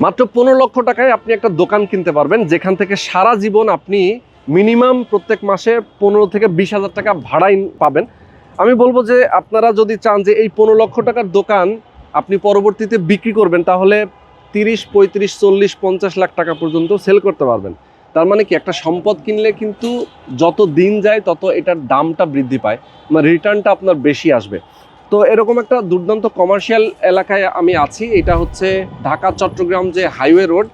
মাত্র 15 লক্ষ টাকায় আপনি একটা দোকান কিনতে পারবেন, যেখান থেকে সারা জীবন আপনি মিনিমাম প্রত্যেক মাসে 15 থেকে 20,000 টাকা ভাড়াই পাবেন। আমি বলবো যে আপনারা যদি চান যে এই 15 লক্ষ টাকার দোকান আপনি পরবর্তীতে বিক্রি করবেন, তাহলে 30, 35, 40, 50 লাখ টাকা পর্যন্ত সেল করতে পারবেন। তার মানে কি, একটা সম্পদ কিনলে কিন্তু যত দিন যায় তত এটার দামটা বৃদ্ধি পায়, মানে রিটার্নটা আপনার বেশি আসবে। তো এরকম একটা দুর্দান্ত কমার্শিয়াল এলাকায় আমি আছি। এটা হচ্ছে ঢাকা চট্টগ্রাম যে হাইওয়ে রোড,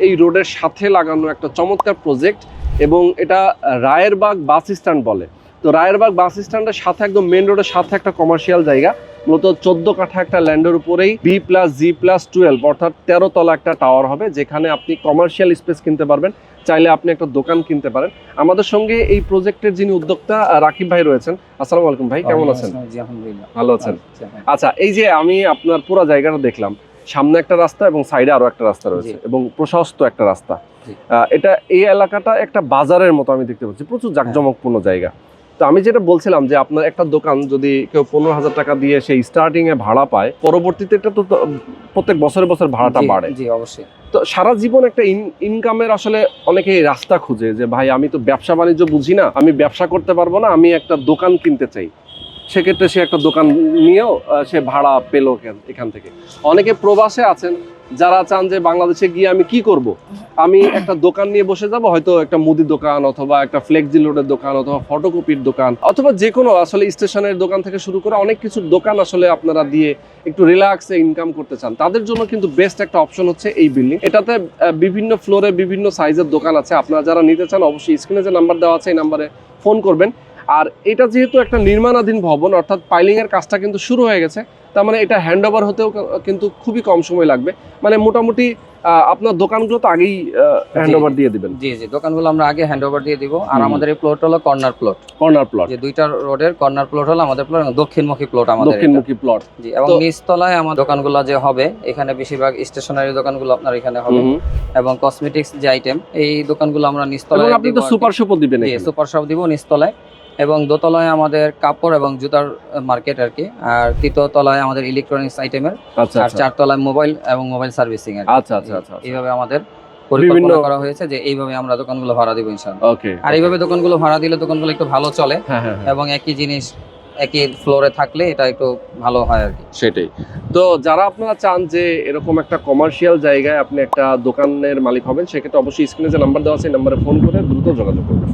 এই রোডের সাথে লাগানো একটা চমৎকার প্রজেক্ট, এবং এটা রায়েরবাগ বাস স্ট্যান্ড বলে। তো রায়েরবাগ বাস স্ট্যান্ডের সাথে একদম মেন রোডের সাথে একটা কমার্শিয়াল জায়গা, মূলত 14 কাঠা একটা ল্যান্ডের উপরেই B+G+12 অর্থাৎ 13 তলা একটা টাওয়ার হবে, যেখানে আপনি কমার্শিয়াল স্পেস কিনতে পারবেন, চাইলে আপনি একটা দোকান কিনতে পারেন। আমাদের সঙ্গে এই প্রজেক্টের যিনি উদ্যোক্তা রাকিব ভাই রয়েছেন। আসসালামু আলাইকুম ভাই, কেমন আছেন? জি আলহামদুলিল্লাহ ভালো আছেন? আচ্ছা, এই যে আমি আপনার পুরো জায়গাটা দেখলাম, সামনে একটা রাস্তা এবং সাইডে আরো একটা রাস্তা রয়েছে এবং প্রশস্ত একটা রাস্তা। এটা এই এলাকাটা একটা বাজারের মতো আমি দেখতে পাচ্ছি, প্রচুর জাঁকজমকপূর্ণ জায়গা। তো আমি যেটা বলছিলাম যে আপনার একটা দোকান যদি কেউ 15,000 টাকা দিয়ে সেই স্টার্টিং এ ভাড়া পায়, পরবর্তীতে এটা তো প্রত্যেক বছরে বছর ভাড়াটা বাড়ে। জি অবশ্যই। তো সারা জীবন একটা ইনকামের আসলে অনেকেই রাস্তা খুঁজে যে ভাই আমি তো ব্যবসা বাণিজ্য বুঝি না, আমি ব্যবসা করতে পারবো না, আমি একটা দোকান কিনতে চাই। সেক্ষেত্রে সে একটা দোকান নিয়েও সে ভাড়া পেলো এখান থেকে। অনেকে প্রবাসে আছেন যারা চান যে বাংলাদেশে গিয়ে আমি কি করব, আমি একটা দোকান নিয়ে বসে যাব, হয়তো একটা মুদি দোকান অথবা একটা ফ্লেক্সি লোডের দোকান অথবা ফটোকপির দোকান অথবা যে কোনো আসলে স্টেশনের দোকান থেকে শুরু করে অনেক কিছু দোকান আসলে আপনারা দিয়ে একটু রিল্যাক্সে ইনকাম করতে চান, তাদের জন্য কিন্তু বেস্ট একটা অপশন হচ্ছে এই বিল্ডিং। এটাতে বিভিন্ন ফ্লোরে বিভিন্ন সাইজের দোকান আছে। আপনারা যারা নিতে চান অবশ্যই স্ক্রিনে যে নাম্বার দেওয়া আছে এই নাম্বারে ফোন করবেন। আর এটা যেহেতু একটা নির্মাণাধীন ভবন, অর্থাৎ পাইলিং এর কাজটা কিন্তু শুরু হয়ে গেছে, তার মানে এটা হ্যান্ড ওভার হতেও কিন্তু খুবই কম সময় লাগবে। মানে মোটামুটি আপনার দোকানগুলো তো আগেই হ্যান্ড ওভার দিয়ে দিবেন? জি জি, দোকানগুলো আমরা আগে হ্যান্ড ওভার দিয়ে দিব। আর আমাদের এই প্লট হলো কর্নার প্লট। যে দুইটা রোডের কর্নার প্লট হলো আমাদের প্লট, দক্ষিণমুখী প্লট আমাদের। দক্ষিণমুখী প্লট। জি, এবং নিচতলায় আমার দোকানগুলো যে হবে, এখানে বেশিরভাগ স্টেশনারি দোকানগুলো আপনার এখানে হবে, এবং কসমেটিক্স যে আইটেম এই দোকানগুলো আমরা নিচতলায়। আপনি তো সুপার শপও দিবেন? জি, সুপার শপ দিব নিচতলায়, এবং দোতলায় আমাদের কাপড় এবং জুতার মার্কেট আর কি, আর তৃতীয় তলায় আমাদের ইলেকট্রনিক্স আইটেমের, আর 4 তলায় মোবাইল এবং মোবাইল সার্ভিসিং এর। আচ্ছা আচ্ছা আচ্ছা, এইভাবে আমাদের পরিকল্পনা করা হয়েছে যে এইভাবে আমরা দোকানগুলো ভাড়া দিব ইনশাআল্লাহ। ওকে। আর এইভাবে দোকানগুলো ভাড়া দিলে দোকানগুলো একটু ভালো চলে, এবং একই জিনিস একই ফ্লোরে থাকলে এটা একটু ভালো হয় আর কি। সেটাই। তো যারা আপনারা চান যে এরকম একটা কমার্শিয়াল জায়গায় আপনি একটা দোকানের মালিক হবেন, সেক্ষেত্রে অবশ্যই স্ক্রিনে যে নাম্বার দেওয়া আছে এই নাম্বারে ফোন করে দ্রুত যোগাযোগ করবেন।